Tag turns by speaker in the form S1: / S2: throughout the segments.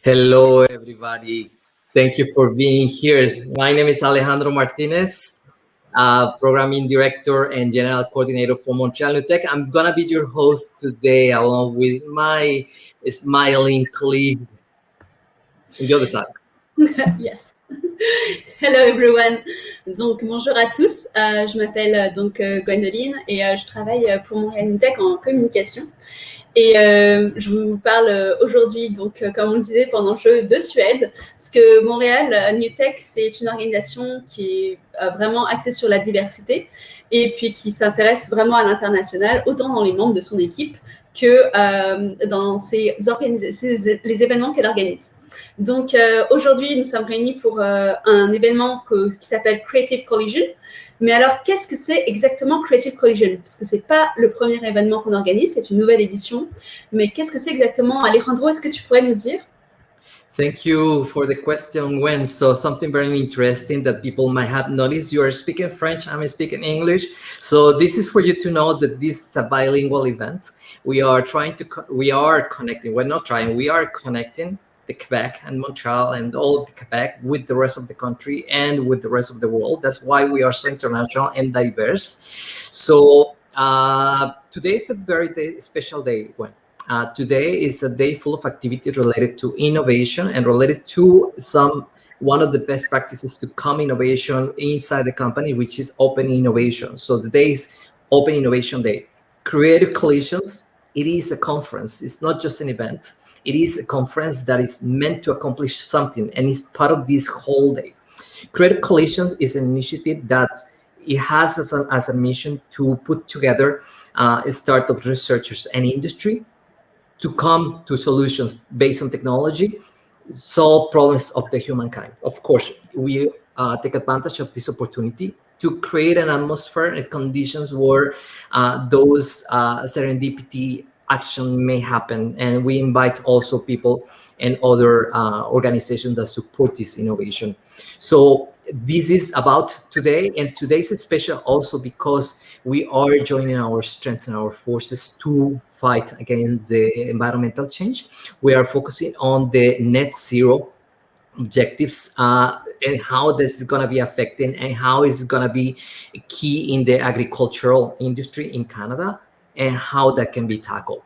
S1: Hello, everybody. Thank you for being here. My name is Alejandro Martinez, Programming Director and General Coordinator for Montreal New Tech. I'm going to be your host today, along with my smiling colleague on the other side.
S2: Yes. Hello everyone. Donc bonjour à tous. Je m'appelle Gwendoline et je travaille pour Montréal New Tech en communication. Et je vous parle aujourd'hui, comme on le disait, pendant le jeu de Suède, parce que Montréal New Tech, c'est une organisation qui est vraiment axée sur la diversité et puis qui s'intéresse vraiment à l'international, autant dans les membres de son équipe que dans les événements qu'elle organise. Donc aujourd'hui, nous sommes réunis pour un événement qui s'appelle Creative Collision. Mais alors, qu'est-ce que c'est exactement Creative Collision? Parce que c'est pas le premier événement qu'on organise, c'est une nouvelle édition. Mais qu'est-ce que c'est exactement? Alejandro, est-ce que tu pourrais nous dire?
S1: Thank you for the question, Gwen. So something very interesting that people might have noticed. You are speaking French, I'm speaking English. So this is for you to know that this is a bilingual event. We are connecting. We are connecting the Quebec and Montreal and all of the Quebec with the rest of the country and with the rest of the world. That's why we are so international and diverse. So today is a very special day, Gwen. Today is a day full of activity related to innovation and related to one of the best practices to come innovation inside the company, which is open innovation. So the day is Open Innovation Day. Creative Collisions, it is a conference. It's not just an event. It is a conference that is meant to accomplish something and is part of this whole day. Creative Collisions is an initiative that it has as a mission to put together startup researchers and industry to come to solutions based on technology, solve problems of the humankind. Of course, we take advantage of this opportunity to create an atmosphere and conditions where those serendipity action may happen. And we invite also people and other organizations that support this innovation. So this is about today, and today is special also because we are joining our strengths and our forces to fight against the environmental change. We are focusing on the net zero objectives and how this is going to be affecting and how it's going to be key in the agricultural industry in Canada and how that can be tackled.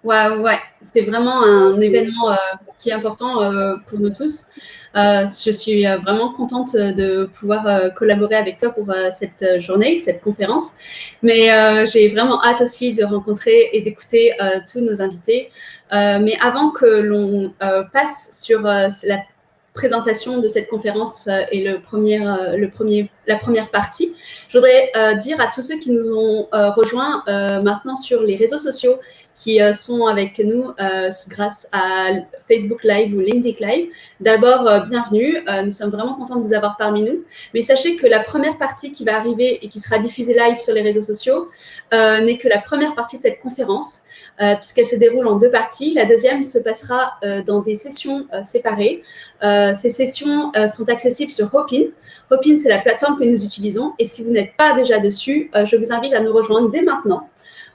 S2: Ouais, c'est vraiment un événement qui est important pour nous tous. Je suis vraiment contente de pouvoir collaborer avec toi pour cette journée, cette conférence. Mais j'ai vraiment hâte aussi de rencontrer et d'écouter tous nos invités. Mais avant que l'on passe sur la présentation de cette conférence et la première partie, je voudrais dire à tous ceux qui nous ont rejoints maintenant sur les réseaux sociaux qui sont avec nous grâce à Facebook Live ou LinkedIn Live. D'abord, bienvenue. Nous sommes vraiment contents de vous avoir parmi nous. Mais sachez que la première partie qui va arriver et qui sera diffusée live sur les réseaux sociaux n'est que la première partie de cette conférence, puisqu'elle se déroule en deux parties. La deuxième se passera dans des sessions séparées. Ces sessions sont accessibles sur Hopin. Hopin, c'est la plateforme que nous utilisons. Et si vous n'êtes pas déjà dessus, je vous invite à nous rejoindre dès maintenant.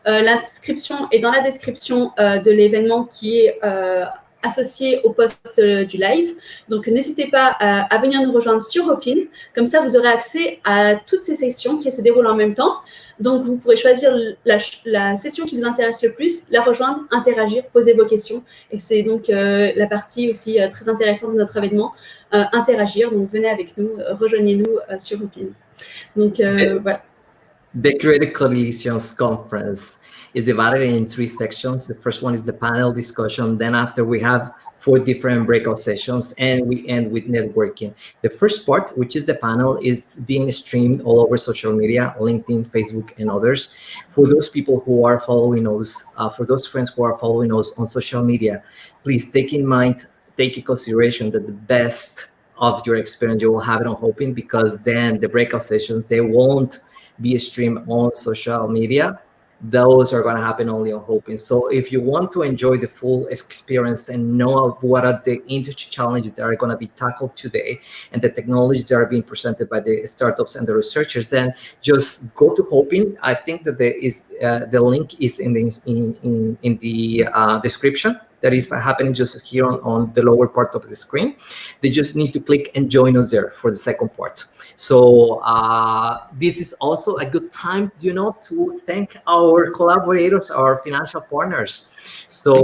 S2: L'inscription est dans la description de l'événement qui est associé au post du live. Donc, n'hésitez pas à venir nous rejoindre sur Hopin. Comme ça, vous aurez accès à toutes ces sessions qui se déroulent en même temps. Donc, vous pourrez choisir la session qui vous intéresse le plus, la rejoindre, interagir, poser vos questions. Et c'est donc la partie aussi très intéressante de notre événement, interagir. Donc, venez avec nous, rejoignez-nous sur Hopin. Donc, voilà.
S1: The Creative Collisions Conference is divided in three sections. The first one is the panel discussion. Then after we have 4 different breakout sessions, and we end with networking. The first part, which is the panel, is being streamed all over social media, LinkedIn, Facebook, and others. For those people who are following us, for those friends who are following us on social media, please take in consideration that the best of your experience, you will have it on Hopin, because then the breakout sessions, they won't be streamed on social media. Those are going to happen only on Hopin. So if you want to enjoy the full experience and know what are the industry challenges that are going to be tackled today and the technologies that are being presented by the startups and the researchers, then just go to Hopin. I think that the link is in the description. that is happening just here on the lower part of the screen. They just need to click and join us there for the second part. So this is also a good time, to thank our collaborators, our financial partners. So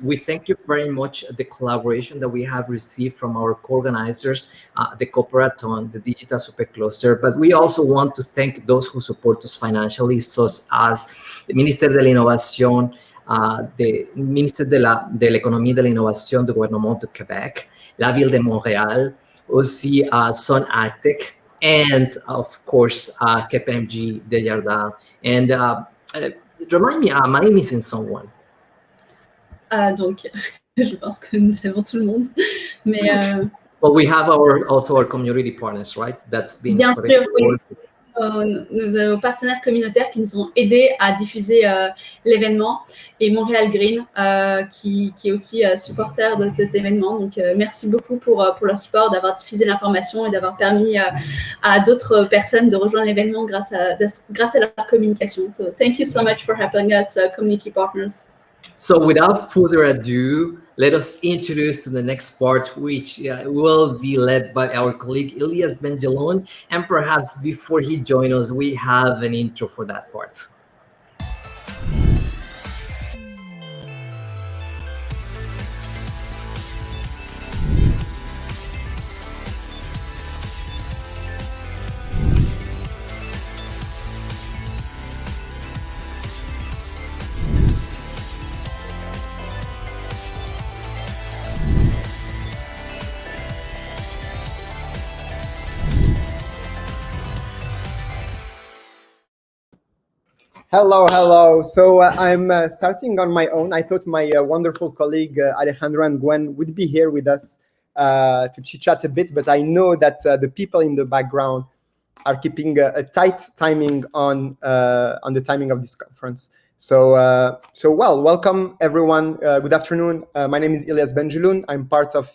S1: we thank you very much the collaboration that we have received from our co-organizers, the Cooperaton, the Digital Supercluster, but we also want to thank those who support us financially, such as the Ministère de l'Innovation, the Ministre de l'Économie et de l'Innovation du gouvernement de Québec, la Ville de Montréal, aussi Sun Agtech, and of course KPMG, Desjardins. And remind me, am I missing someone?
S2: Donc, je pense que nous avons tout le monde, mais...
S1: But we have also our community partners, right? That's been
S2: bien sûr, oui. Nous avons nos partenaires communautaires qui nous ont aidés à diffuser l'événement, et Montréal Green qui est aussi supporter de cet événement. Donc merci beaucoup pour leur support, d'avoir diffusé l'information et d'avoir permis à d'autres personnes de rejoindre l'événement grâce à leur communication. So thank you so much for helping us, community partners.
S1: So without further ado, let us introduce to the next part, which will be led by our colleague Elias Benjeloun. And perhaps before he joins us, we have an intro for that part.
S3: Hello. So I'm starting on my own. I thought my wonderful colleague Alejandro and Gwen would be here with us to chit-chat a bit, but I know that the people in the background are keeping a tight timing on the timing of this conference. So welcome everyone. Good afternoon. My name is Elias Benjeloun. I'm part of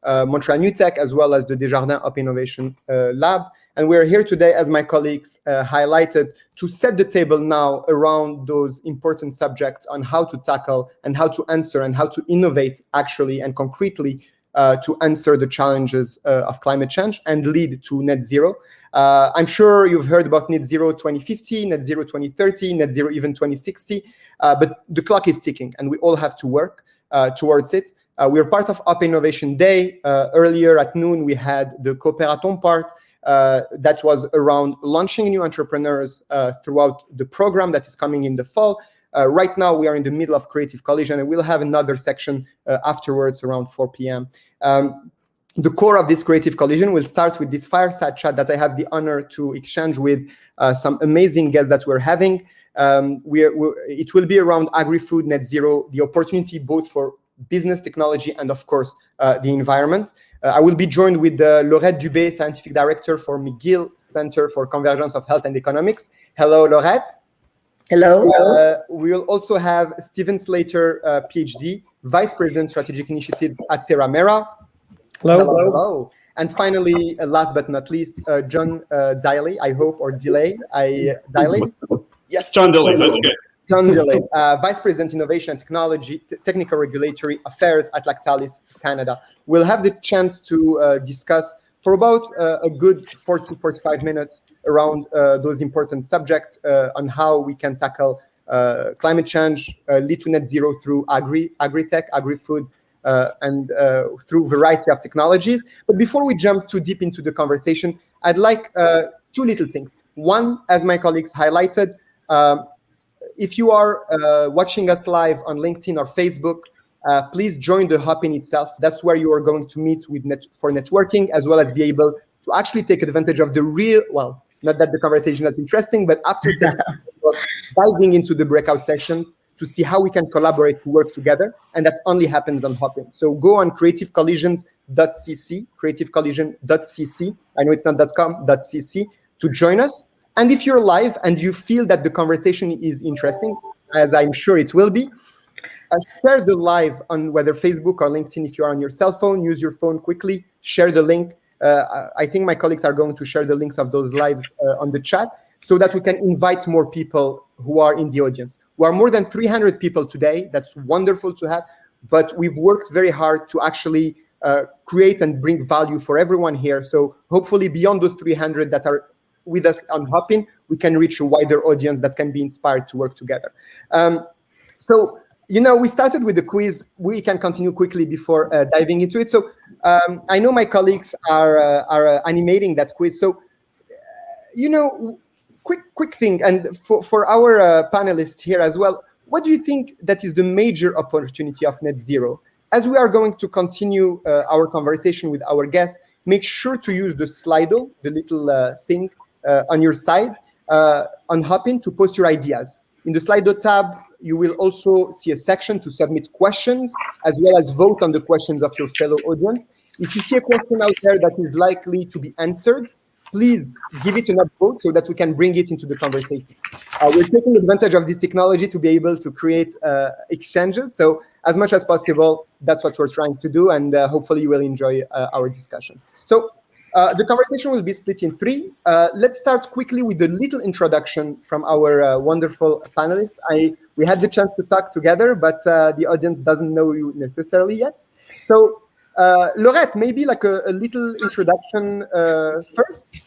S3: Montreal New Tech as well as the Desjardins Up Innovation Lab. And we're here today, as my colleagues highlighted, to set the table now around those important subjects on how to tackle and how to answer and how to innovate actually and concretely to answer the challenges of climate change and lead to net zero. I'm sure you've heard about net zero 2050, net zero 2030, net zero even 2060, but the clock is ticking and we all have to work towards it. We're part of Up Innovation Day. Earlier at noon, we had the Cooperaton part. That was around launching new entrepreneurs throughout the program that is coming in the fall. Right now, we are in the middle of Creative Collision, and we'll have another section afterwards around 4 p.m. The core of this Creative Collision will start with this fireside chat that I have the honor to exchange with some amazing guests that we're having. It will be around agri-food, net zero, the opportunity both for business, technology, and of course, the environment. I will be joined with Laurette Dubé, Scientific Director for McGill Center for Convergence of Health and Economics. Hello, Laurette.
S4: Hello.
S3: We will also have Stephen Slater, PhD, Vice President Strategic Initiatives at Terramera. Hello. And finally, last but not least, John Diley, I hope, or Diley. Diley? Yes.
S4: John Diley, that's good.
S3: John Diley, Vice President Innovation and Technology, Technical Regulatory Affairs at Lactalis, Canada. We'll have the chance to discuss for about a good 40-45 minutes around those important subjects on how we can tackle climate change, lead to net zero through agri-tech, agri-food, and through a variety of technologies. But before we jump too deep into the conversation, I'd like two little things. One, as my colleagues highlighted, if you are watching us live on LinkedIn or Facebook, please join the hub in itself. That's where you are going to meet with for networking, as well as be able to actually take advantage of the real, well, not that the conversation is interesting, but after diving into the breakout sessions to see how we can collaborate to work together. And that only happens on Hopin. So go on creativecollisions.cc, creativecollision.cc. I know it's not .com, .cc to join us. And if you're live and you feel that the conversation is interesting, as I'm sure it will be, share the live on whether Facebook or LinkedIn. If you are on your cell phone, use your phone quickly, share the link. I think my colleagues are going to share the links of those lives on the chat so that we can invite more people who are in the audience. We are more than 300 people today. That's wonderful to have. but we've worked very hard to actually create and bring value for everyone here. So hopefully beyond those 300 that are with us on Hopin, we can reach a wider audience that can be inspired to work together. So, you know, we started with the quiz. We can continue quickly before diving into it. So I know my colleagues are animating that quiz. So, you know, quick thing, and for our panelists here as well, what do you think that is the major opportunity of net zero? As we are going to continue our conversation with our guests, make sure to use the Slido, the little thing on your side on Hopin to post your ideas. In the Slido tab, you will also see a section to submit questions as well as vote on the questions of your fellow audience. If you see a question out there that is likely to be answered, please give it an upvote so that we can bring it into the conversation. We're taking advantage of this technology to be able to create exchanges. So as much as possible, that's what we're trying to do. And hopefully you will enjoy our discussion. So the conversation will be split in three. Let's start quickly with a little introduction from our wonderful panelists. We had the chance to talk together, but the audience doesn't know you necessarily yet. So Laurette, maybe like a little introduction first.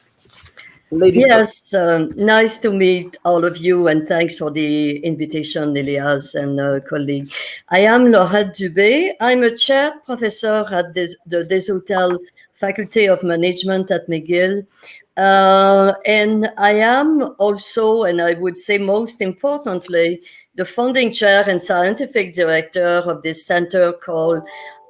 S3: Ladies
S4: yes, nice to meet all of you, and thanks for the invitation, Elias and colleague. I am Laurette Dubé. I'm a chair professor at the Desjardins Faculty of Management at McGill. And I am also, and I would say most importantly, the founding chair and scientific director of this center called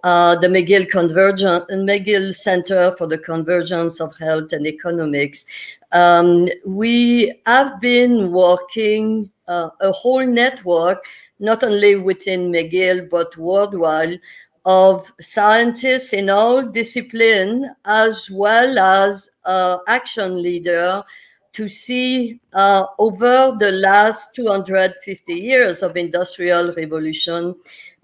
S4: the McGill Center for the Convergence of Health and Economics. We have been working a whole network, not only within McGill, but worldwide, of scientists in all disciplines, as well as action leader, to see over the last 250 years of industrial revolution,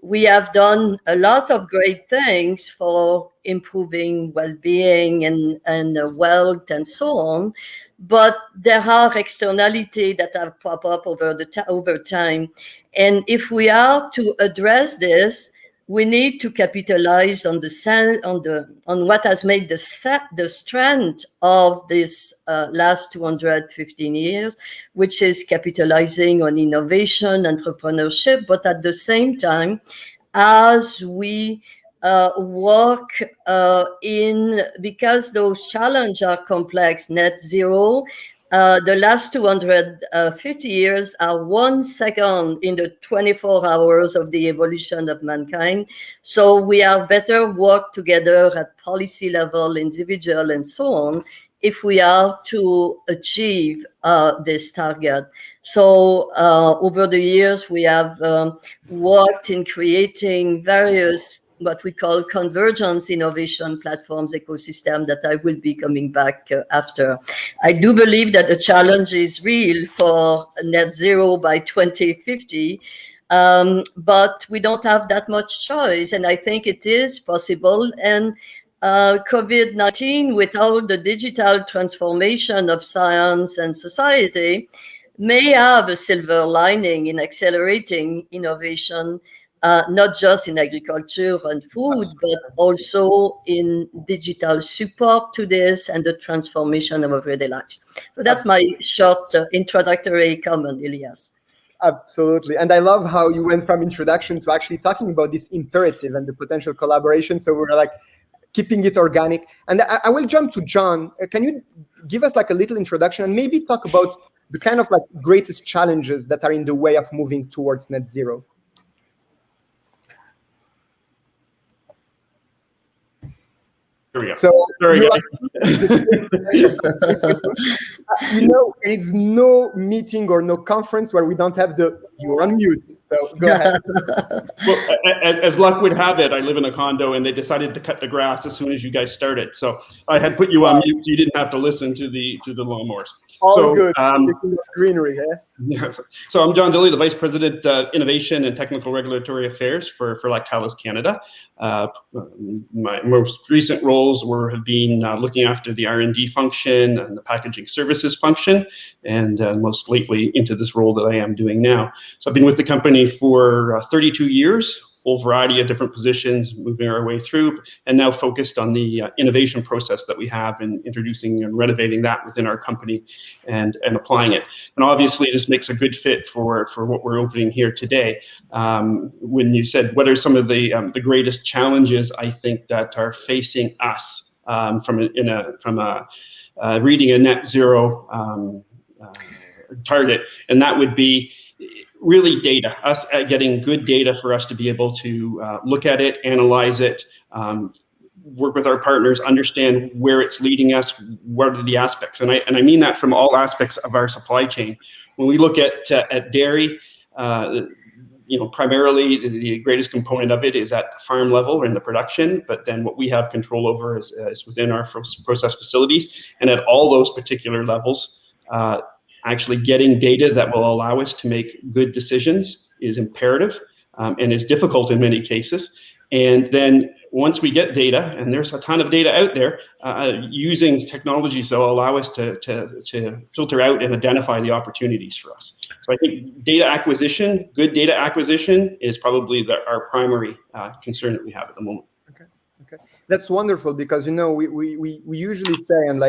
S4: we have done a lot of great things for improving well-being and wealth and so on. But there are externalities that have popped up over time. And if we are to address this, we need to capitalize on what has made the strength of this last 215 years, which is capitalizing on innovation, entrepreneurship, but at the same time, as we work because those challenges are complex, net zero, the last 250 years are 1 second in the 24 hours of the evolution of mankind. So we are better work together at policy level, individual, and so on, if we are to achieve this target. So over the years, we have worked in creating various what we call convergence innovation platforms ecosystem that I will be coming back after. I do believe that the challenge is real for net zero by 2050, but we don't have that much choice, and I think it is possible. And COVID-19, with all the digital transformation of science and society, may have a silver lining in accelerating innovation, not just in agriculture and food, but also in digital support to this and the transformation of everyday lives. So that's my short introductory comment, Elias.
S3: Absolutely. And I love how you went from introduction to actually talking about this imperative and the potential collaboration. So we're like keeping it organic. And I will jump to John. Can you give us like a little introduction and maybe talk about the kind of like greatest challenges that are in the way of moving towards net zero? So, you know, there is no meeting or no conference where we don't have you're on mute. So go ahead.
S5: Well, as luck would have it, I live in a condo and they decided to cut the grass as soon as you guys started. So I had put you on mute. You didn't have to listen to the lawnmowers.
S3: All good. Greenery, eh?
S5: Yeah. So I'm John Dilley, the Vice President, Innovation and Technical Regulatory Affairs for Lactalis Canada. My most recent roles have been looking after the R&D function and the packaging services function, and most lately into this role that I am doing now. So I've been with the company for 32 years, whole variety of different positions, moving our way through, and now focused on the innovation process that we have in introducing and renovating that within our company and applying it. And obviously, this makes a good fit for what we're opening here today. When you said what are some of the greatest challenges, I think that are facing us from reading a net zero target, and that would be really data, us getting good data for us to be able to look at it, analyze it, work with our partners, understand where it's leading us, what are the aspects, and I mean that from all aspects of our supply chain. When we look at dairy, primarily the greatest component of it is at the farm level in the production, but then what we have control over is within our process facilities, and at all those particular levels, actually getting data that will allow us to make good decisions is imperative and is difficult in many cases. And then once we get data, and there's a ton of data out there, using technologies that will allow us to filter out and identify the opportunities for us. So I think data acquisition, good data acquisition, is probably our primary concern that we have at the moment.
S3: Okay, that's wonderful, because we usually say, and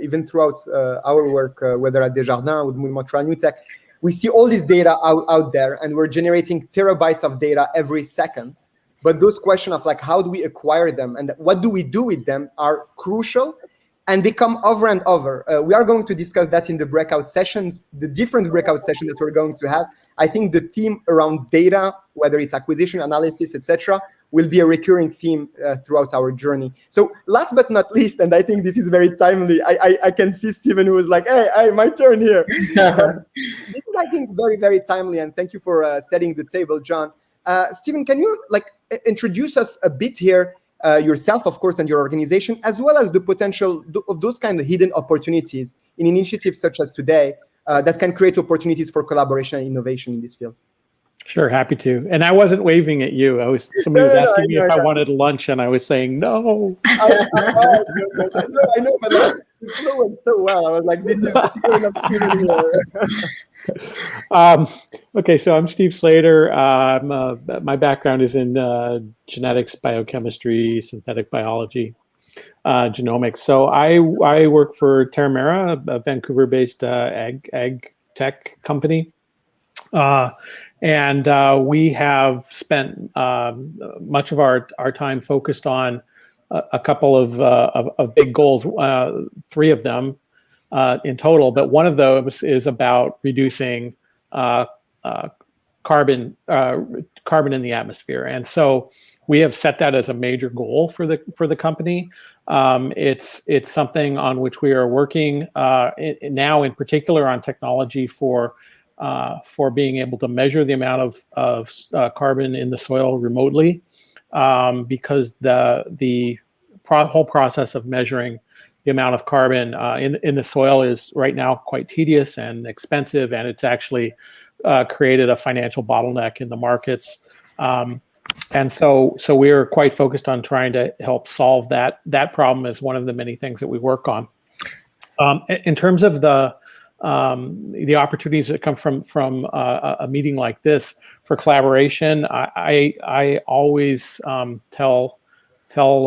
S3: even throughout our work, whether at Desjardins with Montreal New Tech, we see all this data out there, and we're generating terabytes of data every second. But those questions of how do we acquire them and what do we do with them are crucial and become over and over. We are going to discuss that in the breakout sessions, the different breakout sessions that we're going to have. I think the theme around data, whether it's acquisition, analysis, etc., will be a recurring theme throughout our journey. So last but not least, and I think this is very timely, I can see Stephen, who was like, hey, my turn here. This is, I think, very, very timely, and thank you for setting the table, John. Stephen, can you introduce us a bit here, yourself, of course, and your organization, as well as the potential of those kind of hidden opportunities in initiatives such as today that can create opportunities for collaboration and innovation in this field?
S6: Sure, happy to. And I wasn't waving at you. Somebody was asking me if I wanted lunch, and I was saying no.
S3: I know, but it flowed so well. I was like, this is the feeling of Stephen here.
S6: Okay, so I'm Steve Slater. My background is in genetics, biochemistry, synthetic biology, genomics. So I work for Terramera, a Vancouver-based ag tech company. And we have spent much of our time focused on a couple of big goals, 3 of them in total. But one of those is about reducing carbon in the atmosphere. And so we have set that as a major goal for the company. It's something on which we are working now, in particular, on technology for being able to measure the amount of carbon in the soil remotely, because the whole process of measuring the amount of carbon in the soil is right now quite tedious and expensive, and it's actually created a financial bottleneck in the markets. And so we're quite focused on trying to help solve that problem as one of the many things that we work on. In terms of the opportunities that come from a meeting like this for collaboration, I always tell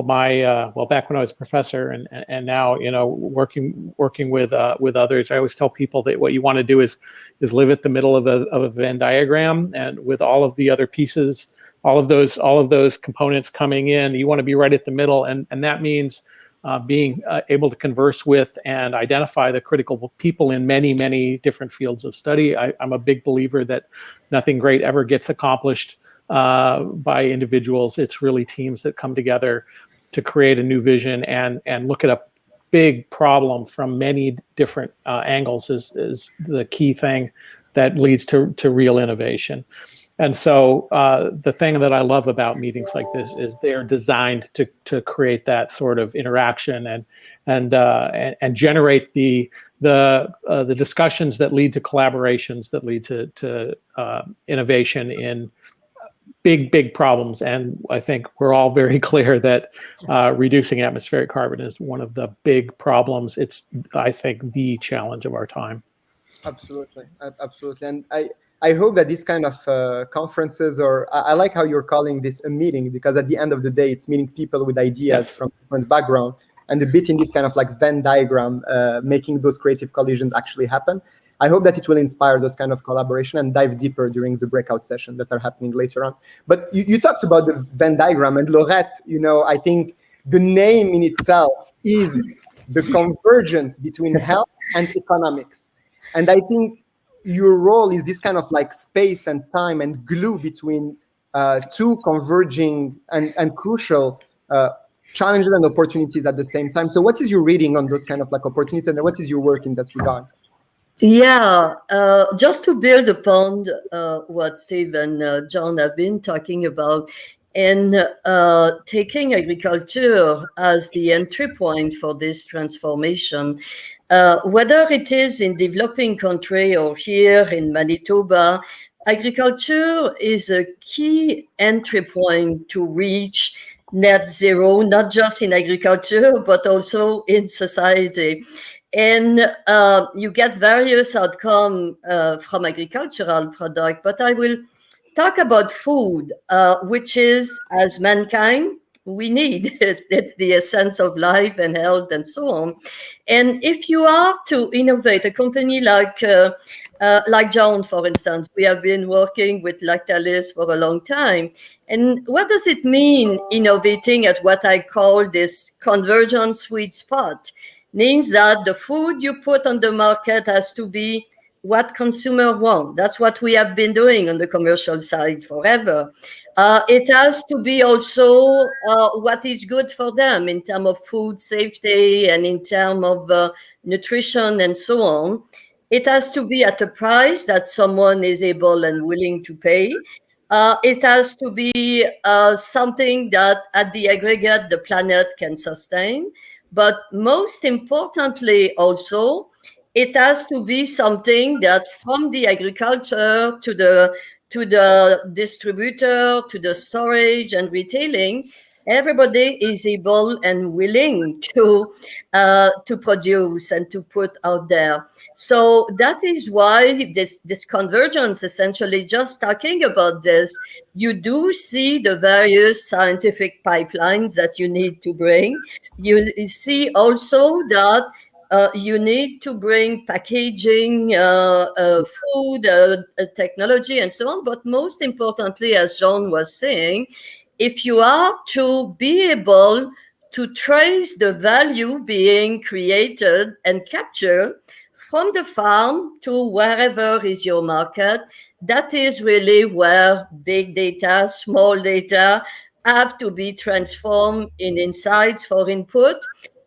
S6: my back when I was a professor and now working with others, I always tell people that what you want to do is live at the middle of a Venn diagram, and with all of the other pieces, all of those components coming in, you want to be right at the middle, and that means being able to converse with and identify the critical people in many, many different fields of study. I'm a big believer that nothing great ever gets accomplished by individuals. It's really teams that come together to create a new vision and look at a big problem from many different angles is the key thing that leads to real innovation. And so the thing that I love about meetings like this is they're designed to create that sort of interaction and generate the discussions that lead to collaborations that lead to innovation in big problems. And I think we're all very clear that reducing atmospheric carbon is one of the big problems. It's, I think, the challenge of our time.
S3: Absolutely. And I hope that these kind of conferences, or I like how you're calling this a meeting, because at the end of the day, it's meeting people with ideas from different backgrounds, and a bit in this kind of like Venn diagram, making those creative collisions actually happen. I hope that it will inspire those kind of collaboration and dive deeper during the breakout session that are happening later on. But you talked about the Venn diagram, and Laurette, I think the name in itself is the convergence between health and economics. And I think your role is this kind of like space and time and glue between two converging and crucial challenges and opportunities at the same time. So what is your reading on those kind of like opportunities, and what is your work in that regard?
S4: Yeah, just to build upon what Steve and John have been talking about, and taking agriculture as the entry point for this transformation, whether it is in developing country or here in Manitoba, agriculture is a key entry point to reach net zero, not just in agriculture, but also in society. And you get various outcomes from agricultural product, but I will talk about food, which is, as mankind, we need. It's the essence of life and health and so on. And if you are to innovate, a company like John, for instance, we have been working with Lactalis for a long time. And what does it mean innovating at what I call this convergent sweet spot? Means that the food you put on the market has to be what consumers want. That's what we have been doing on the commercial side forever. It has to be also what is good for them in terms of food safety and in terms of nutrition and so on. It has to be at a price that someone is able and willing to pay. It has to be something that at the aggregate the planet can sustain. But most importantly also, it has to be something that from the agriculture to the distributor, to the storage and retailing, everybody is able and willing to produce and to put out there. So that is why this convergence, essentially just talking about this, you do see the various scientific pipelines that you need to bring. You see also that you need to bring packaging, food, technology, and so on. But most importantly, as John was saying, if you are to be able to trace the value being created and captured from the farm to wherever is your market, that is really where big data, small data have to be transformed in insights for input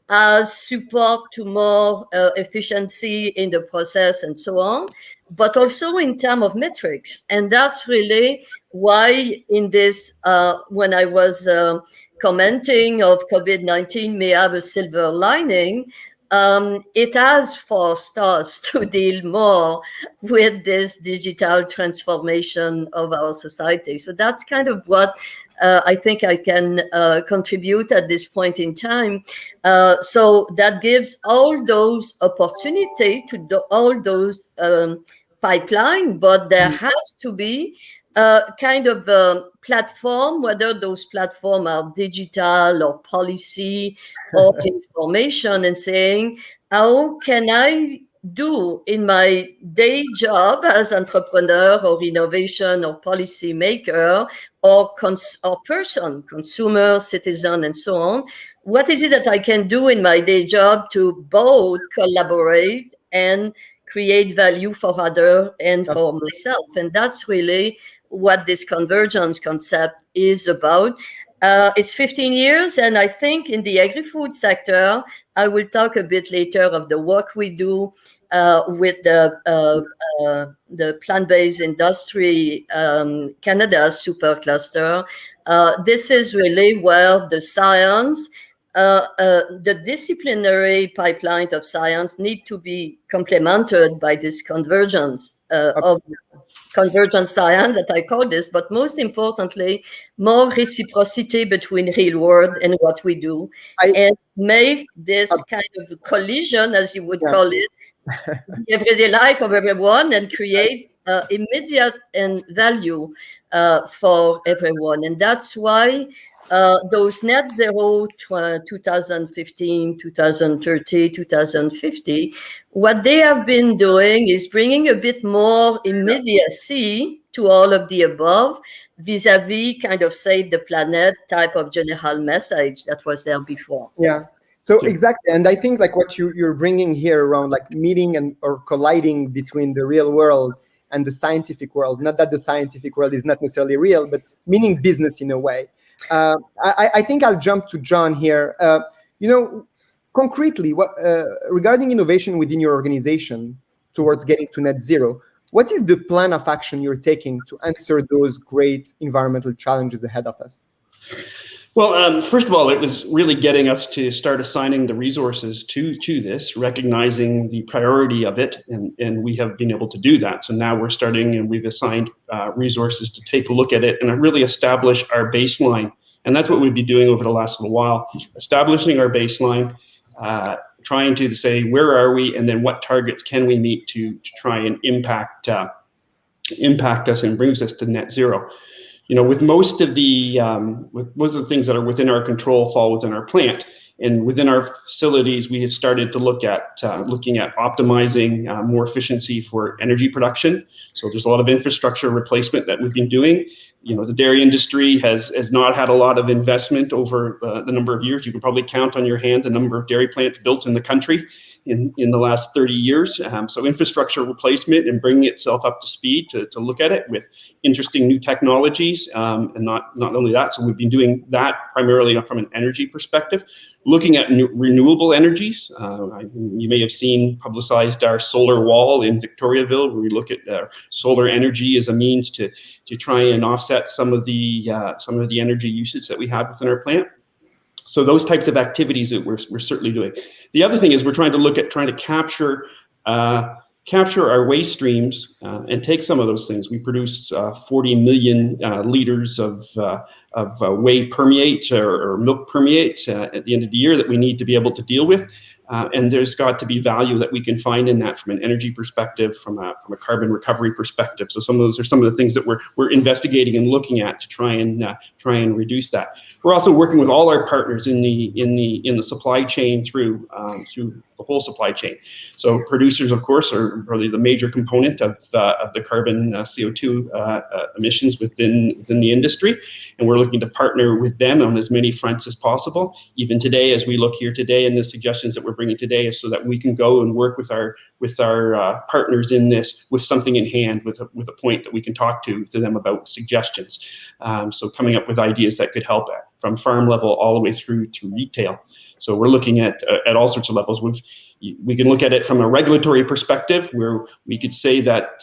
S4: as support to more efficiency in the process and so on, but also in terms of metrics. And that's really why in this, when I was commenting of COVID-19 may have a silver lining, it has forced us to deal more with this digital transformation of our society. So that's kind of what I think I can contribute at this point in time. So that gives all those opportunity to do all those pipeline, but there has to be kind of a platform, whether those platforms are digital or policy or information, and saying, how can I do in my day job as entrepreneur or innovation or policy maker or person, consumer, citizen, and so on? What is it that I can do in my day job to both collaborate and create value for others and for myself? And that's really what this convergence concept is about. It's 15 years, and I think in the agri-food sector, I will talk a bit later of the work we do with the plant-based industry, Canada supercluster. This is really where the science, the disciplinary pipeline of science need to be complemented by this convergence of convergent science that I call this, but most importantly, more reciprocity between real world and what we do, and make this kind of collision, as you would call it, the everyday life of everyone, and create immediate and value for everyone. And that's why those net zero 2015, 2030, 2050, what they have been doing is bringing a bit more immediacy to all of the above, vis-a-vis kind of save the planet type of general message that was there before.
S3: Yeah. So exactly, and I think like what you're bringing here around like meeting and or colliding between the real world and the scientific world. Not that the scientific world is not necessarily real, but meaning business in a way. I think I'll jump to John here. Concretely, what regarding innovation within your organization towards getting to net zero, what is the plan of action you're taking to answer those great environmental challenges ahead of us?
S5: Well, first of all, it was really getting us to start assigning the resources to this, recognizing the priority of it, and we have been able to do that. So now we're starting, and we've assigned resources to take a look at it and really establish our baseline. And that's what we've been doing over the last little while, establishing our baseline, trying to say where are we, and then what targets can we meet to try and impact us and brings us to net zero. With most of the things that are within our control fall within our plant, and within our facilities, we have started to look at optimizing more efficiency for energy production. So there's a lot of infrastructure replacement that we've been doing. The dairy industry has not had a lot of investment over the number of years. You can probably count on your hand the number of dairy plants built in the country in the last 30 years. So infrastructure replacement and bringing itself up to speed to look at it with interesting new technologies, and not only that. So we've been doing that primarily from an energy perspective, looking at renewable energies. You may have seen publicized our solar wall in Victoriaville, where we look at solar energy as a means to try and offset some of the energy usage that we have within our plant. So those types of activities that we're certainly doing. The other thing is we're trying to capture our waste streams and take some of those things. We produce 40 million liters of whey permeate or milk permeate at the end of the year that we need to be able to deal with. And there's got to be value that we can find in that from an energy perspective, from a carbon recovery perspective. So some of those are some of the things that we're investigating and looking at to try and reduce that. We're also working with all our partners in the supply chain through the whole supply chain. So producers, of course, are really the major component of the carbon CO2 emissions within the industry, and we're looking to partner with them on as many fronts as possible. Even today, as we look here today, and the suggestions that we're bringing today is so that we can go and work with our partners in this with something in hand, with a point that we can talk to them about suggestions. So coming up with ideas that could help from farm level all the way through to retail. So we're looking at all sorts of levels. We can look at it from a regulatory perspective, where we could say that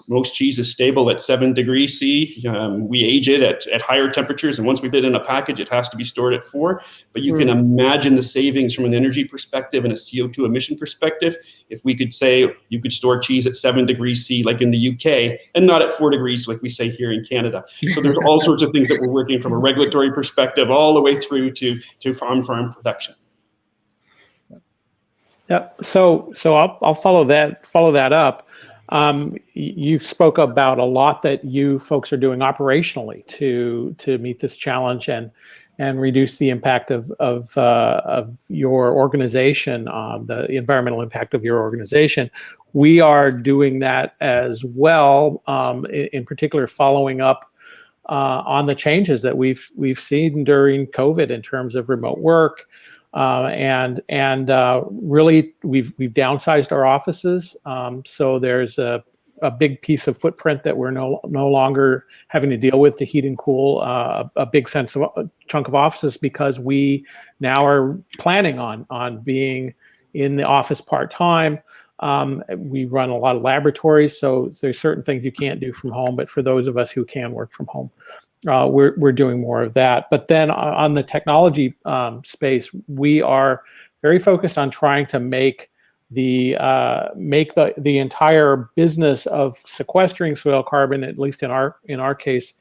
S5: most cheese is stable at 7 degrees C. We age it at higher temperatures, and once we put it in a package, it has to be stored at 4. But you can imagine the savings from an energy perspective and a CO2 emission perspective if we could say you could store cheese at 7 degrees C like in the UK, and not at 4 degrees like we say here in Canada. So there's all sorts of things that we're working from a regulatory perspective all the way through to farm production.
S6: Yeah. So I'll follow that up. You spoke about a lot that you folks are doing operationally to meet this challenge and reduce the impact of your organization, the environmental impact of your organization. We are doing that as well, in particular following up on the changes that we've seen during COVID in terms of remote work. And really, we've downsized our offices, so there's a big piece of footprint that we're no longer having to deal with to heat and cool a big chunk of offices, because we now are planning on being in the office part-time. We run a lot of laboratories, so there's certain things you can't do from home, but for those of us who can work from home, we're doing more of that. But then on the technology space, we are very focused on trying to make the entire business of sequestering soil carbon, at least in our case,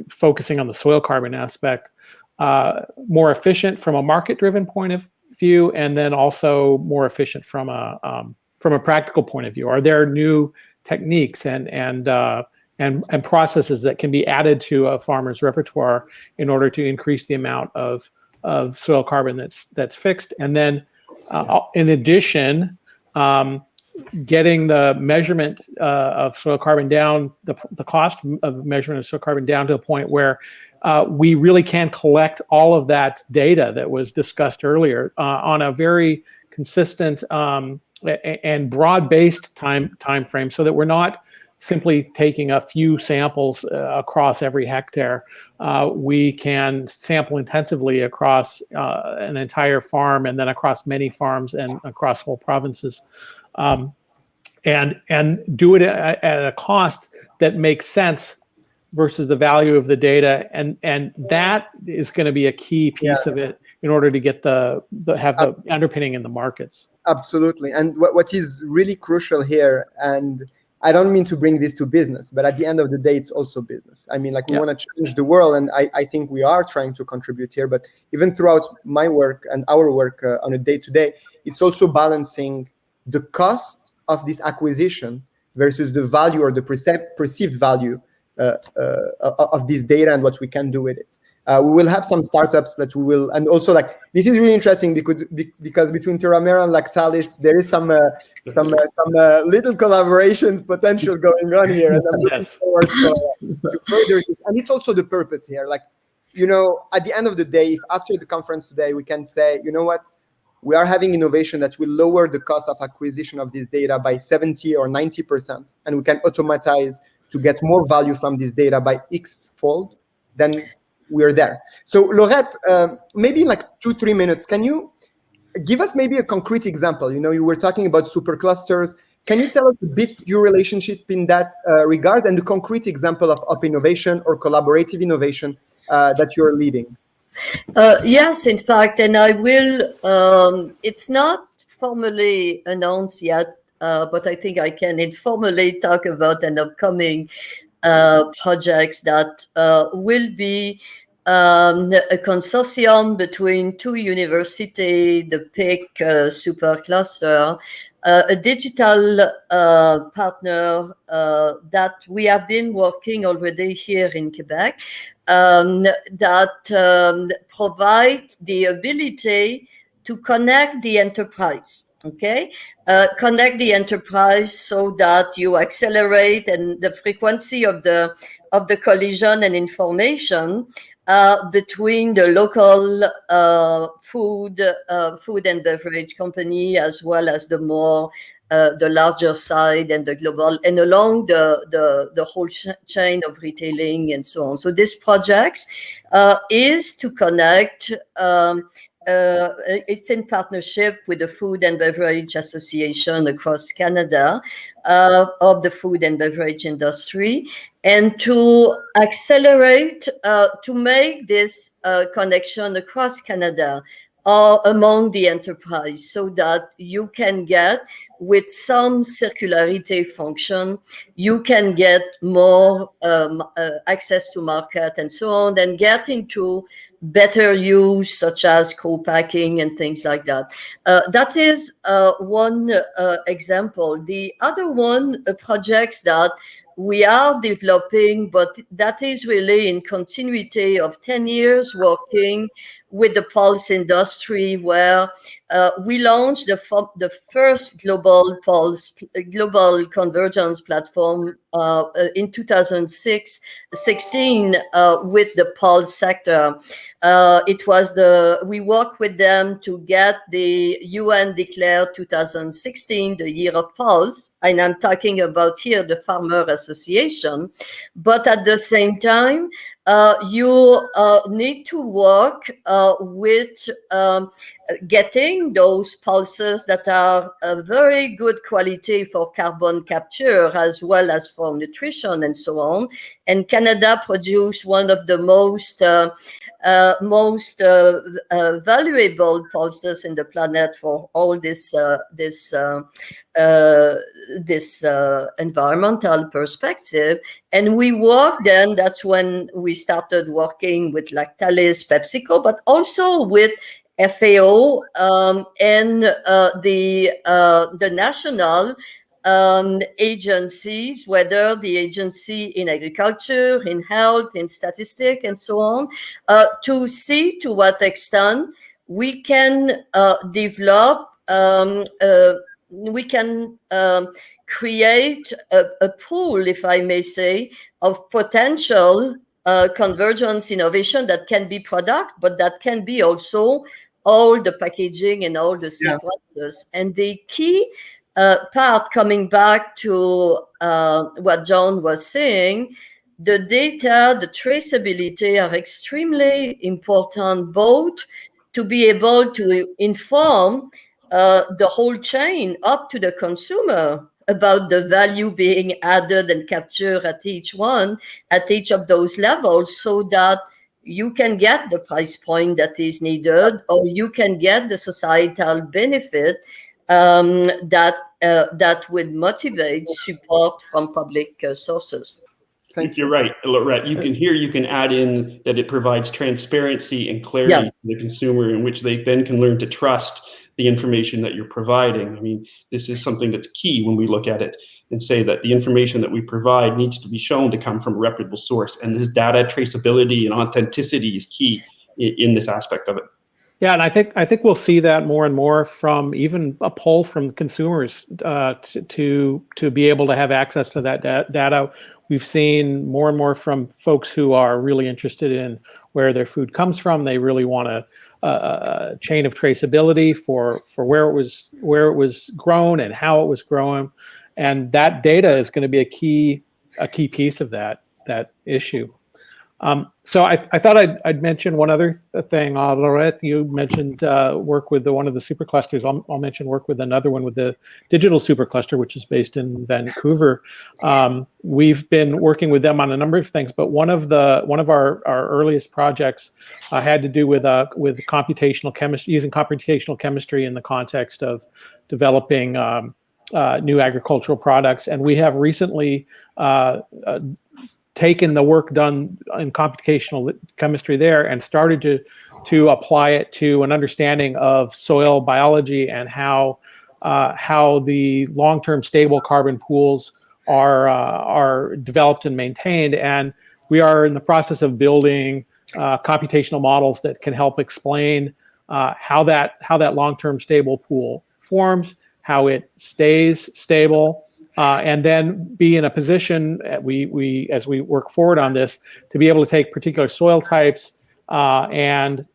S6: focusing on the soil carbon aspect, more efficient from a market-driven point of view, and then also more efficient from from a practical point of view? Are there new techniques and processes that can be added to a farmer's repertoire in order to increase the amount of soil carbon that's fixed? And then, in addition, getting the measurement of soil carbon down, the cost of measurement of soil carbon down to a point where we really can collect all of that data that was discussed earlier on a very consistent and broad-based time frame, so that we're not simply taking a few samples across every hectare. We can sample intensively across an entire farm, and then across many farms and across whole provinces. And do it at a cost that makes sense versus the value of the data, and that is going to be a key piece of it in order to get the underpinning in the markets.
S3: Absolutely. And what is really crucial here, and I don't mean to bring this to business, but at the end of the day, it's also business. I mean, like, we want to change the world, and I think we are trying to contribute here. But even throughout my work and our work on a day-to-day, it's also balancing the cost of this acquisition versus the value or the perceived value of this data and what we can do with it. We will have some startups that we will, and also, like, this is really interesting because between Terramera and Lactalis, there is some little collaborations potential going on here, and I'm looking forward to further this. And it's also the purpose here. Like, you know, at the end of the day, if after the conference today we can say, you know what, we are having innovation that will lower the cost of acquisition of this data by 70 or 90%, and we can automatize to get more value from this data by X-fold, then we are there. So Laurette, maybe in like 2-3 minutes, can you give us maybe a concrete example? You know, you were talking about superclusters. Can you tell us a bit your relationship in that regard, and the concrete example of innovation or collaborative innovation that you're leading?
S4: Yes, in fact, and I will, it's not formally announced yet, but I think I can informally talk about an upcoming projects that will be a consortium between two universities, the PIC supercluster, a digital partner that we have been working already here in Quebec, that provide the ability to connect the enterprise. Okay, connect the enterprise so that you accelerate and the frequency of the collision and information between the local food and beverage company, as well as the more the larger side and the global, and along the whole chain of retailing and so on. So this project is to connect. It's in partnership with the Food and Beverage Association across Canada of the food and beverage industry, and to accelerate, to make this connection across Canada among the enterprise, so that you can get, with some circularity function, you can get more access to market and so on, and get into better use, such as co-packing and things like that. That is one example. The other one, projects that we are developing, but that is really in continuity of 10 years working with the pulse industry, where we launched the first global convergence platform in 2016 with the pulse sector. It was we worked with them to get the UN declared 2016 the year of pulse, and I'm talking about here the Farmer Association. But at the same time, you need to work with getting those pulses that are very good quality for carbon capture, as well as for nutrition and so on. And Canada produced one of the most valuable pulses in the planet for all this environmental perspective. And we worked then, that's when we started working with Lactalis, PepsiCo, but also with FAO and the national agencies, whether the agency in agriculture, in health, in statistics, and so on, to see to what extent we can develop, we can create a pool, if I may say, of potential convergence innovation that can be product, but that can be also all the packaging and all the sequences. Yeah. And the key part, coming back to what John was saying, the data, the traceability are extremely important, both to be able to inform the whole chain up to the consumer about the value being added and captured at each of those levels, so that you can get the price point that is needed, or you can get the societal benefit that would motivate support from public sources.
S5: Thank you. You're right, Lorette. You can add in that it provides transparency and clarity to the consumer, in which they then can learn to trust the information that you're providing. I mean, this is something that's key when we look at it and say that the information that we provide needs to be shown to come from a reputable source. And this data traceability and authenticity is key in this aspect of it.
S6: Yeah, and I think we'll see that more and more from even a poll from consumers to be able to have access to that data. We've seen more and more from folks who are really interested in where their food comes from. They really want a chain of traceability for where it was grown and how it was grown, and that data is going to be a key piece of that issue. So I thought I'd mention one other thing. Lorette, you mentioned work with one of the superclusters. I'll mention work with another one, with the digital supercluster, which is based in Vancouver. We've been working with them on a number of things, but one of our earliest projects had to do with computational chemistry, using computational chemistry in the context of developing new agricultural products. And we have recently taken the work done in computational chemistry there and started to apply it to an understanding of soil biology and how the long-term stable carbon pools are developed and maintained. And we are in the process of building computational models that can help explain how that long-term stable pool forms, how it stays stable, and then be in a position, as we work forward on this, to be able to take particular soil types and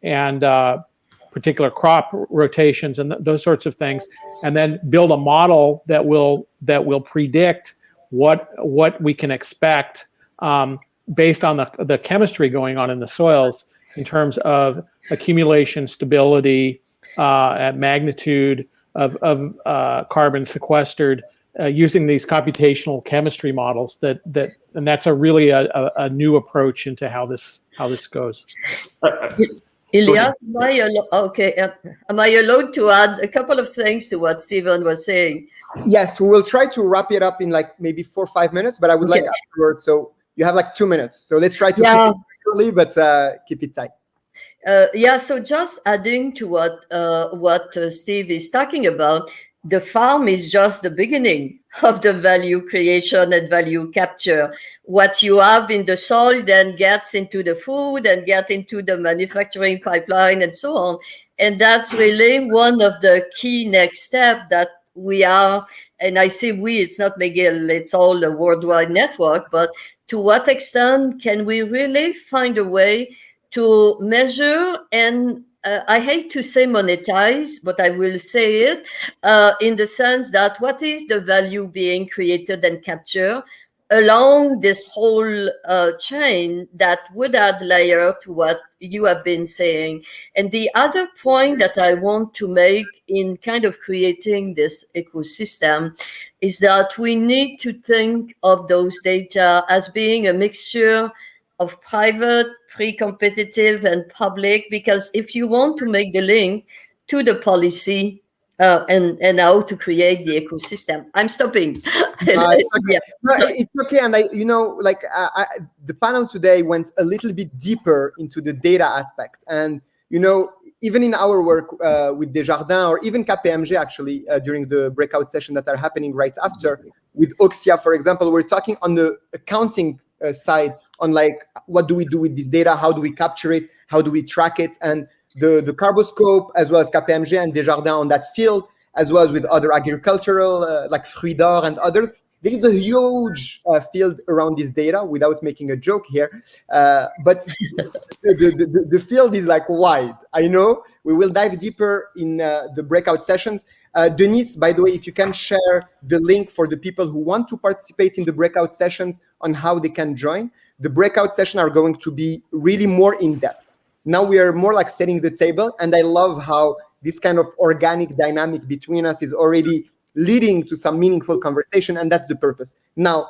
S6: particular crop rotations and those sorts of things, and then build a model that will predict what we can expect based on the chemistry going on in the soils in terms of accumulation, stability, at magnitude of carbon sequestered. Using these computational chemistry models, and that's really a new approach into how this goes.
S4: Elias, am I allowed to add a couple of things to what Stephen was saying?
S3: Yes, we will try to wrap it up in like maybe 4 or 5 minutes, but I would like afterwards. So you have like 2 minutes. So let's try to keep it early, but keep it tight.
S4: So just adding to what Steve is talking about, the farm is just the beginning of the value creation and value capture. What you have in the soil then gets into the food and get into the manufacturing pipeline and so on. And that's really one of the key next steps that we are, and I say we, it's not McGill, it's all a worldwide network, but to what extent can we really find a way to measure and I hate to say monetize, but I will say it in the sense that what is the value being created and captured along this whole chain that would add layer to what you have been saying. And the other point that I want to make in kind of creating this ecosystem is that we need to think of those data as being a mixture of private, pre-competitive, and public, because if you want to make the link to the policy and how to create the ecosystem. I'm stopping.
S3: It's okay. No, it's okay. And the panel today went a little bit deeper into the data aspect. And, even in our work with Desjardins or even KPMG, actually, during the breakout session that are happening right after, with Oxia, for example, we're talking on the accounting side on like, what do we do with this data? How do we capture it? How do we track it? And the Carboscope, as well as KPMG and Desjardins on that field, as well as with other agricultural, like Fruits d'Or and others. There is a huge field around this data, without making a joke here. But the field is like wide. I know we will dive deeper in the breakout sessions. Denise, by the way, if you can share the link for the people who want to participate in the breakout sessions on how they can join. The breakout sessions are going to be really more in depth. Now we are more like setting the table, and I love how this kind of organic dynamic between us is already leading to some meaningful conversation, and that's the purpose. Now,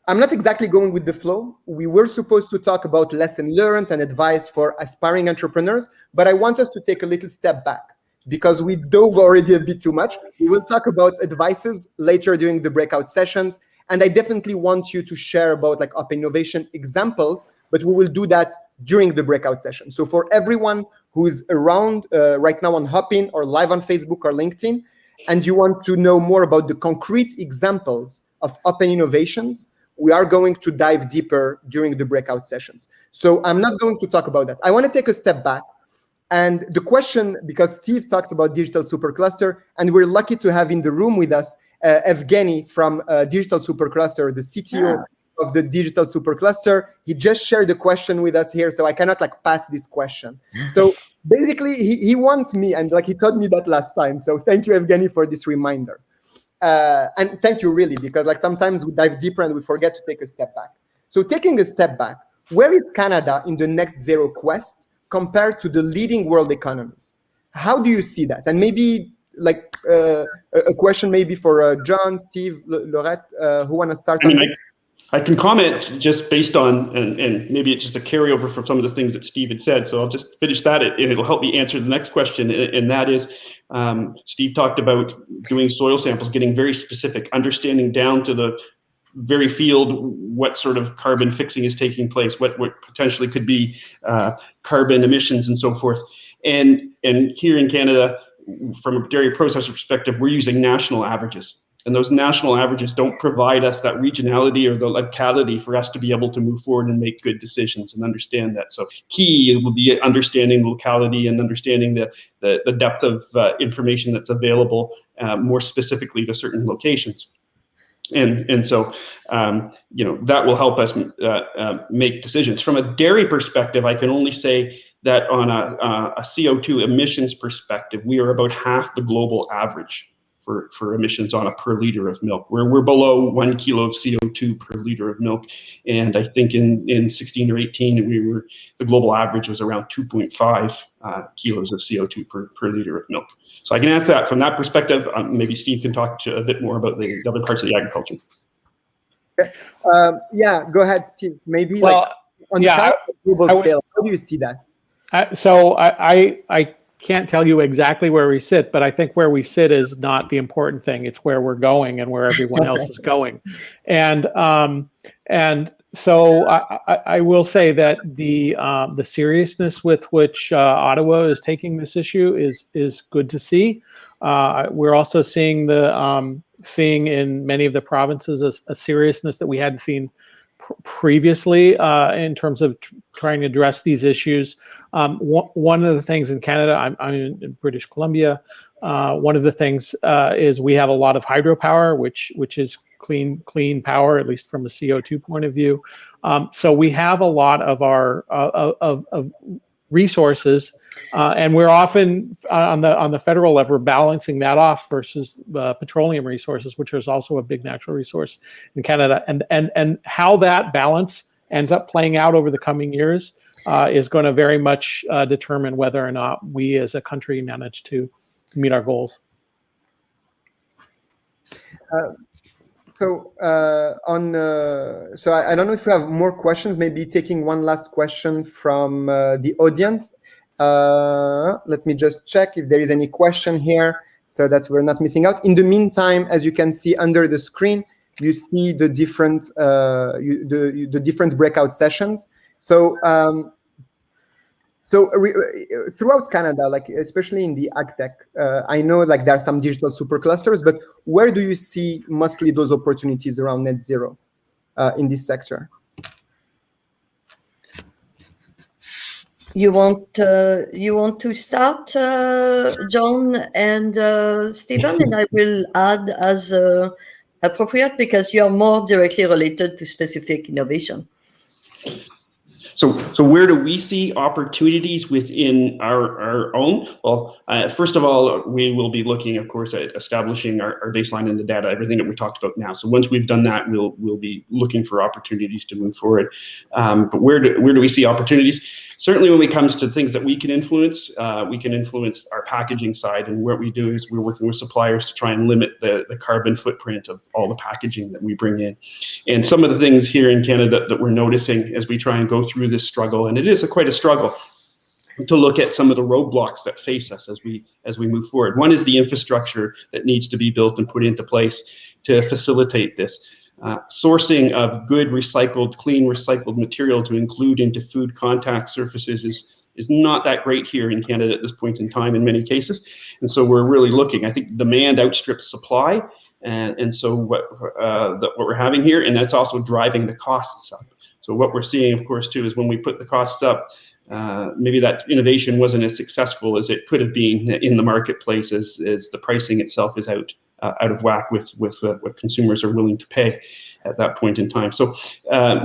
S3: I'm not exactly going with the flow. We were supposed to talk about lesson learned and advice for aspiring entrepreneurs, but I want us to take a little step back because we dove already a bit too much. We will talk about advices later during the breakout sessions, and I definitely want you to share about like open innovation examples, but we will do that during the breakout session. So for everyone who's around right now on Hopin or live on Facebook or LinkedIn, and you want to know more about the concrete examples of open innovations, we are going to dive deeper during the breakout sessions. So I'm not going to talk about that. I want to take a step back. And the question, because Steve talked about digital supercluster, and we're lucky to have in the room with us Evgeny from Digital Supercluster, the CTO of the Digital Supercluster. He just shared the question with us here, so I cannot like pass this question. So basically, he wants me, and like he told me that last time. So thank you, Evgeny, for this reminder. And thank you, really, because like sometimes we dive deeper and we forget to take a step back. So taking a step back, where is Canada in the net zero quest compared to the leading world economies? How do you see that? And maybe like a question maybe for John, Steve, Laurette, who want to start on this?
S5: I can comment just based on, and maybe it's just a carryover from some of the things that Steve had said. So I'll just finish that, and it'll help me answer the next question. And that is, Steve talked about doing soil samples, getting very specific, understanding down to the very field what sort of carbon fixing is taking place, what potentially could be carbon emissions and so forth. And here in Canada, from a dairy processor perspective, we're using national averages. And those national averages don't provide us that regionality or the locality for us to be able to move forward and make good decisions and understand that. So key will be understanding locality and understanding the depth of information that's available more specifically to certain locations. And so, that will help us make decisions. From a dairy perspective, I can only say that on a CO2 emissions perspective, we are about half the global average for emissions on a per liter of milk. We're below 1 kilo of CO2 per liter of milk. And I think in 16 or 18, the global average was around 2.5 kilos of CO2 per liter of milk. So I can answer that from that perspective. Maybe Steve can talk a bit more about the other parts of the agriculture.
S3: Okay. Go ahead, Steve. Maybe on the global scale, how do you see that?
S6: I can't tell you exactly where we sit, but I think where we sit is not the important thing. It's where we're going and where everyone else is going. And so I will say that the seriousness with which Ottawa is taking this issue is good to see. We're also seeing in many of the provinces a seriousness that we hadn't seen previously in terms of trying to address these issues. One of the things in Canada, I'm in British Columbia. One of the things is we have a lot of hydropower, which is clean power, at least from a CO2 point of view. So we have a lot of our of resources, and we're often on the federal level balancing that off versus petroleum resources, which is also a big natural resource in Canada. And how that balance ends up playing out over the coming years is going to very much determine whether or not we as a country manage to meet our goals.
S3: So I don't know if we have more questions, maybe taking one last question from the audience. Let me just check if there is any question here so that we're not missing out. In the meantime, as you can see under the screen, you see the different the different breakout sessions. So So throughout Canada, like especially in the ag tech, I know like there are some digital superclusters, but where do you see mostly those opportunities around net zero in this sector?
S4: You want to start, John and Stephen, and I will add as appropriate because you are more directly related to specific innovation.
S5: So where do we see opportunities within our own? Well, first of all, we will be looking, of course, at establishing our baseline in the data, everything that we talked about now. So once we've done that, we'll be looking for opportunities to move forward. But where do we see opportunities? Certainly when it comes to things that we can influence our packaging side. And what we do is we're working with suppliers to try and limit the carbon footprint of all the packaging that we bring in. And some of the things here in Canada that we're noticing as we try and go through this struggle, and it is quite a struggle, to look at some of the roadblocks that face us as we move forward. One is the infrastructure that needs to be built and put into place to facilitate this. Sourcing of good clean recycled material to include into food contact surfaces is not that great here in Canada at this point in time in many cases. And so we're really looking, I think demand outstrips supply. And so what we're having here, and that's also driving the costs up. So what we're seeing, of course, too, is when we put the costs up, maybe that innovation wasn't as successful as it could have been in the marketplace as the pricing itself is out of whack with what consumers are willing to pay at that point in time. So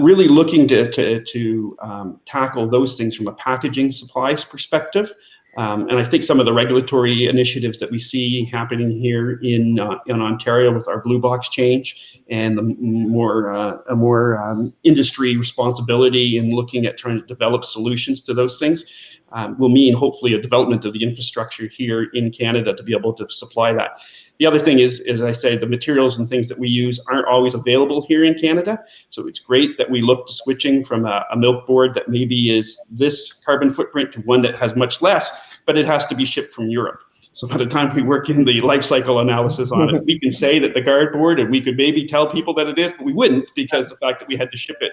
S5: really looking to tackle those things from a packaging supplies perspective. And I think some of the regulatory initiatives that we see happening here in Ontario with our blue box change and the more industry responsibility in looking at trying to develop solutions to those things will mean hopefully a development of the infrastructure here in Canada to be able to supply that. The other thing is, as I say, the materials and things that we use aren't always available here in Canada. So it's great that we look to switching from a milk board that maybe is this carbon footprint to one that has much less, but it has to be shipped from Europe. So by the time we work in the life cycle analysis on it, we can say that the guard board, and we could maybe tell people that it is, but we wouldn't because the fact that we had to ship it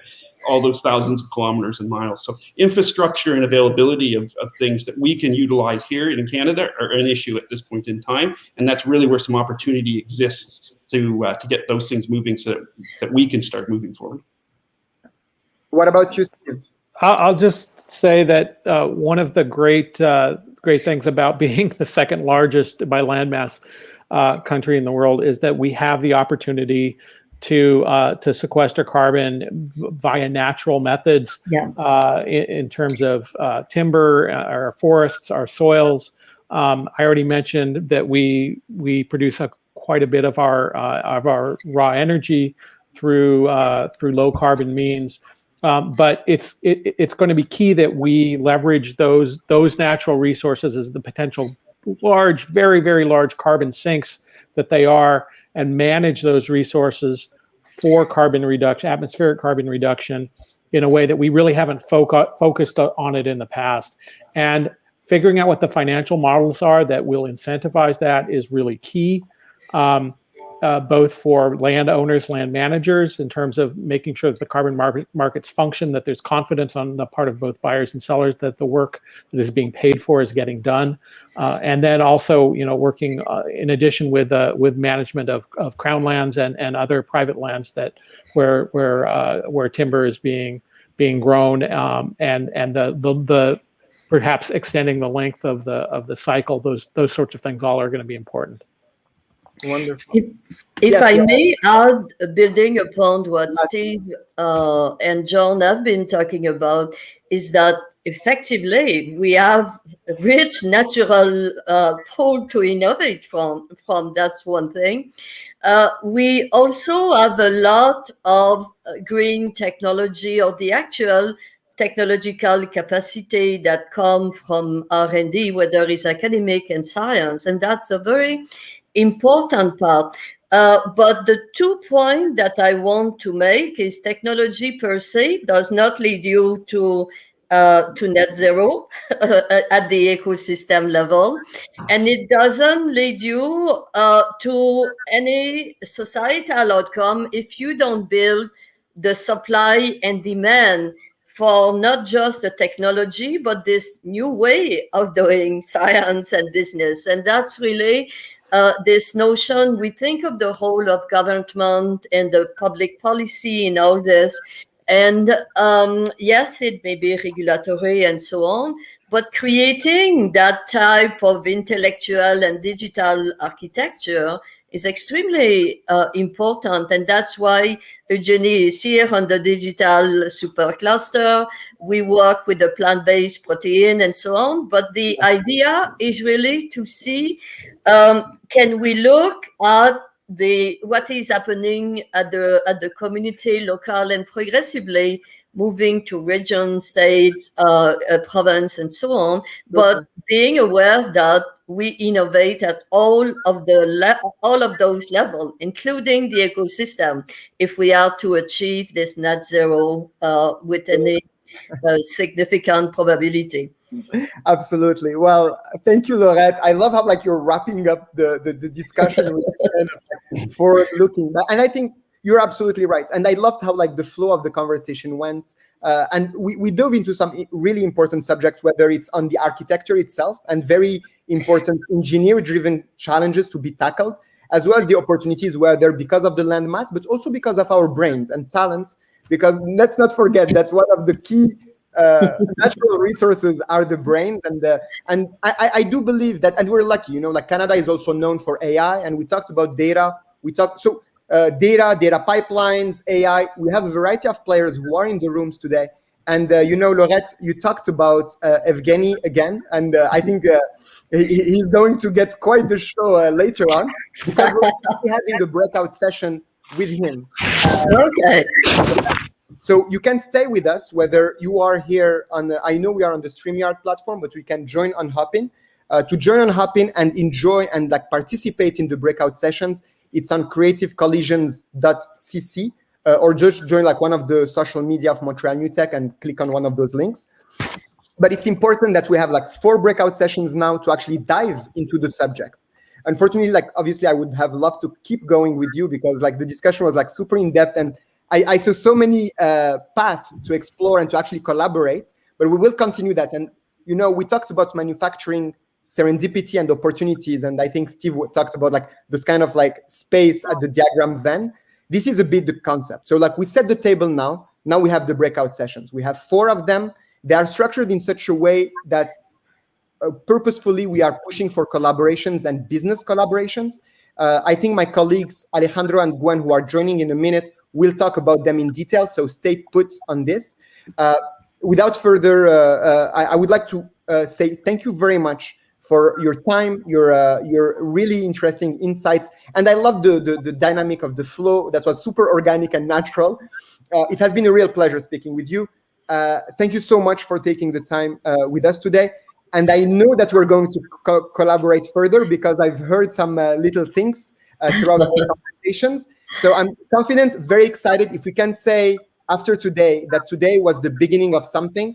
S5: all those thousands of kilometers and miles. So infrastructure and availability of things that we can utilize here in Canada are an issue at this point in time. And that's really where some opportunity exists to get those things moving so that we can start moving forward.
S3: What about you, Steve?
S6: I'll just say that one of the great things about being the second largest by landmass country in the world is that we have the opportunity to sequester carbon via natural methods. Yeah. In terms of timber, our forests, our soils. I already mentioned that we produce quite a bit of our raw energy through low carbon means. But it's going to be key that we leverage those natural resources as the potential large, very, very large carbon sinks that they are, and manage those resources for carbon reduction, atmospheric carbon reduction, in a way that we really haven't focused on it in the past. And figuring out what the financial models are that will incentivize that is really key. Both for landowners, land managers, in terms of making sure that the carbon markets function, that there's confidence on the part of both buyers and sellers that the work that is being paid for is getting done, and then also, working in addition with management of crown lands and other private lands that where timber is being grown, and the perhaps extending the length of the cycle. Those sorts of things all are going to be important.
S3: Wonderful.
S4: If I may add, building upon what Steve and John have been talking about, is that effectively we have rich natural pool to innovate from. That's one thing. We also have a lot of green technology, or the actual technological capacity that come from R&D, whether it's academic and science, and that's a very important part. But the 2 points that I want to make is technology per se does not lead you to net zero at the ecosystem level, and it doesn't lead you to any societal outcome if you don't build the supply and demand for not just the technology, but this new way of doing science and business. And that's really this notion. We think of the whole of government and the public policy and all this. And yes, it may be regulatory and so on, but creating that type of intellectual and digital architecture is extremely important. And that's why Eugenie is here on the digital supercluster. We work with the plant-based protein and so on. But the idea is really to see, can we look at what is happening at the community, local, and progressively moving to region, states, province, and so on, but being aware that we innovate at all of those levels, including the ecosystem, if we are to achieve this net zero with any significant probability.
S3: Absolutely. Well, thank you, Laurette. I love how you're wrapping up the discussion with kind of forward-looking. And I think you're absolutely right. And I loved how the flow of the conversation went. And we dove into some really important subjects, whether it's on the architecture itself and very important engineer-driven challenges to be tackled, as well as the opportunities where they're because of the landmass, but also because of our brains and talent. Because let's not forget that one of the key natural resources are the brains, and I do believe that, and we're lucky, Canada is also known for AI, and we talked about data. Data pipelines, AI. We have a variety of players who are in the rooms today, and Laurette, you talked about Evgeny again, and I think he's going to get quite the show later on, because we're having the breakout session with him.
S4: Okay.
S3: So you can stay with us, whether you are here on I know we are on the StreamYard platform, but we can join on Hopin. To join on Hopin and enjoy and participate in the breakout sessions, it's on creativecollisions.cc, or just join one of the social media of Montreal New Tech and click on one of those links. But it's important that we have 4 breakout sessions now to actually dive into the subject. Unfortunately, obviously I would have loved to keep going with you, because the discussion was super in-depth, and I saw so many paths to explore and to actually collaborate, but we will continue that. And, we talked about manufacturing serendipity and opportunities, and I think Steve talked about this kind of space at the diagram Venn. This is a bit the concept. So we set the table now. Now we have the breakout sessions. We have 4 of them. They are structured in such a way that purposefully we are pushing for collaborations and business collaborations. I think my colleagues Alejandro and Gwen, who are joining in a minute, we'll talk about them in detail, so stay put on this. Without further, I would like to say thank you very much for your time, your really interesting insights, and I love the dynamic of the flow that was super organic and natural. It has been a real pleasure speaking with you. Thank you so much for taking the time with us today, and I know that we're going to collaborate further, because I've heard some little things throughout the conversations. So I'm confident, very excited. If we can say after today that today was the beginning of something,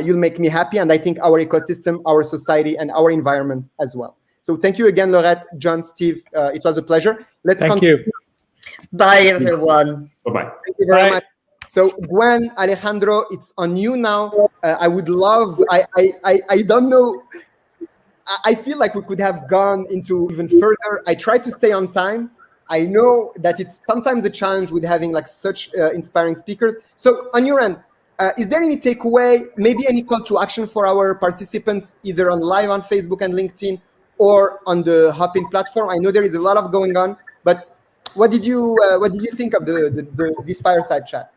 S3: you'll make me happy. And I think our ecosystem, our society, and our environment as well. So thank you again, Laurette, John, Steve. It was a pleasure. Let's continue.
S6: You.
S4: Bye, everyone.
S5: Bye-bye.
S3: Thank you very much. So Gwen, Alejandro, it's on you now. I would love, I don't know, I feel like we could have gone into even further. I try to stay on time. I know that it's sometimes a challenge with having such inspiring speakers. So on your end, is there any takeaway, maybe any call to action for our participants, either on live on Facebook and LinkedIn or on the Hopin platform? I know there is a lot of going on, but what did you think of this fireside chat?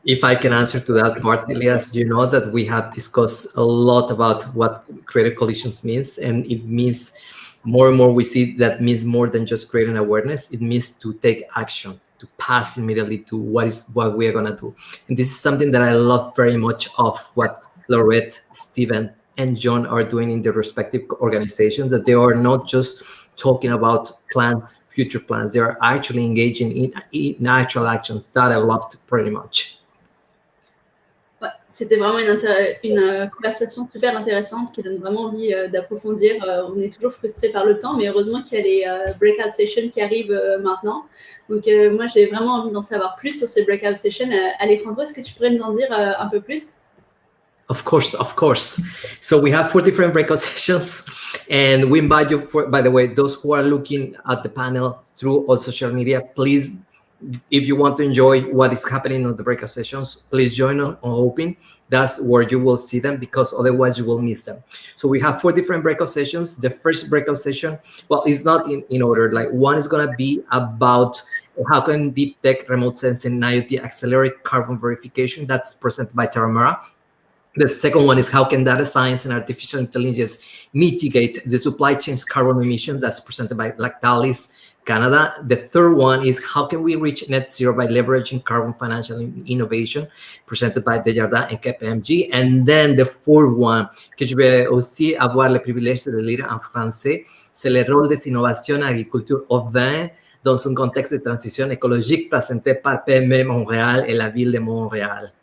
S1: If I can answer to that part, Elias, you know that we have discussed a lot about what creative collisions means, and it means more and more we see that means more than just creating awareness. It means to take action, to pass immediately to what we are going to do. And this is something that I love very much of what Laurette, Stephen, and John are doing in their respective organizations, that they are not just talking about plans, future plans. They are actually engaging in actual actions. That I loved pretty much.
S2: Ouais, c'était vraiment une conversation super intéressante qui donne vraiment envie d'approfondir. On est toujours frustré par le temps, mais heureusement qu'il y a les breakout sessions qui arrivent maintenant. Donc, moi, j'ai vraiment envie d'en savoir plus sur ces breakout sessions. Alejandro, est-ce que tu pourrais nous en dire un peu plus?
S1: Of course, of course. So we have 4 different breakout sessions, and we invite you, by the way, those who are looking at the panel through all social media, please, if you want to enjoy what is happening on the breakout sessions, please join on Open. That's where you will see them, because otherwise you will miss them. So we have 4 different breakout sessions. The first breakout session, well, it's not in order. Like, one is going to be about how can deep tech, remote sensing, and IoT accelerate carbon verification. That's presented by Terramera. The second one is how can data science and artificial intelligence mitigate the supply chain's carbon emissions? That's presented by Lactalis, Canada. The third one is how can we reach net zero by leveraging carbon financial innovation, presented by Desjardins and KPMG. And then the fourth one, que je vais aussi avoir le privilège de lire en français, c'est le rôle des innovations en agriculture urbaine dans un contexte de transition écologique, présenté par PME Montréal et la Ville de Montréal.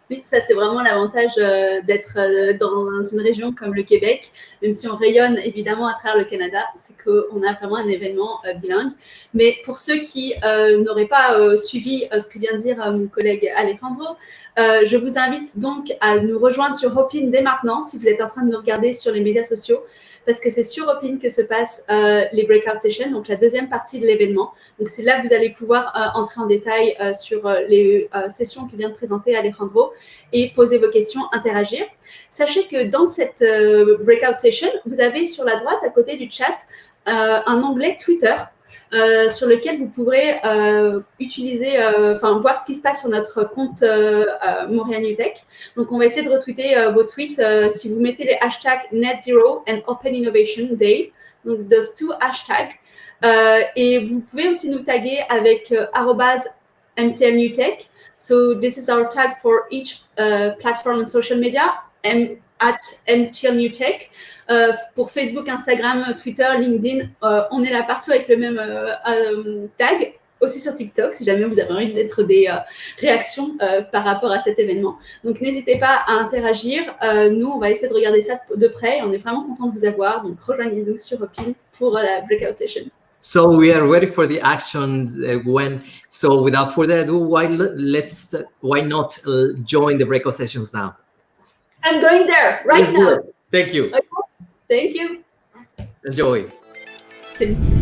S2: Oui, ça c'est vraiment l'avantage d'être dans une région comme le Québec, même si on rayonne évidemment à travers le Canada, c'est qu'on a vraiment un événement bilingue. Mais pour ceux qui n'auraient pas suivi ce que vient de dire mon collègue Alejandro, je vous invite donc à nous rejoindre sur Hopin dès maintenant, si vous êtes en train de nous regarder sur les médias sociaux, parce que c'est sur Hopin que se passent les breakout sessions, donc la deuxième partie de l'événement. Donc c'est là que vous allez pouvoir entrer en détail sur les sessions que vient de présenter Alejandro et poser vos questions, interagir. Sachez que dans cette breakout session, vous avez sur la droite, à côté du chat, un onglet Twitter sur lequel vous pourrez utiliser, voir ce qui se passe sur notre compte Montréal New Tech. Donc, on va essayer de retweeter vos tweets si vous mettez les hashtags Net Zero and Open Innovation Day. Donc, those 2 hashtags. Et vous pouvez aussi nous taguer avec @MTL New Tech. So, this is our tag for each platform on social media. @MTL New Tech. Pour Facebook, Instagram, Twitter, LinkedIn, on est là partout avec le même tag. Aussi sur TikTok, si jamais vous avez envie de mettre des réactions par rapport à cet événement. Donc, n'hésitez pas à interagir. Nous, on va essayer de regarder ça de près. On est vraiment content de vous avoir. Donc, rejoignez-nous sur Opin pour la breakout session.
S1: So we are ready for the action, Gwen. So without further ado, why not join the breakout sessions now?
S2: I'm going there right now.
S1: Thank you.
S2: Okay. Thank you.
S1: Enjoy.
S2: Thank you.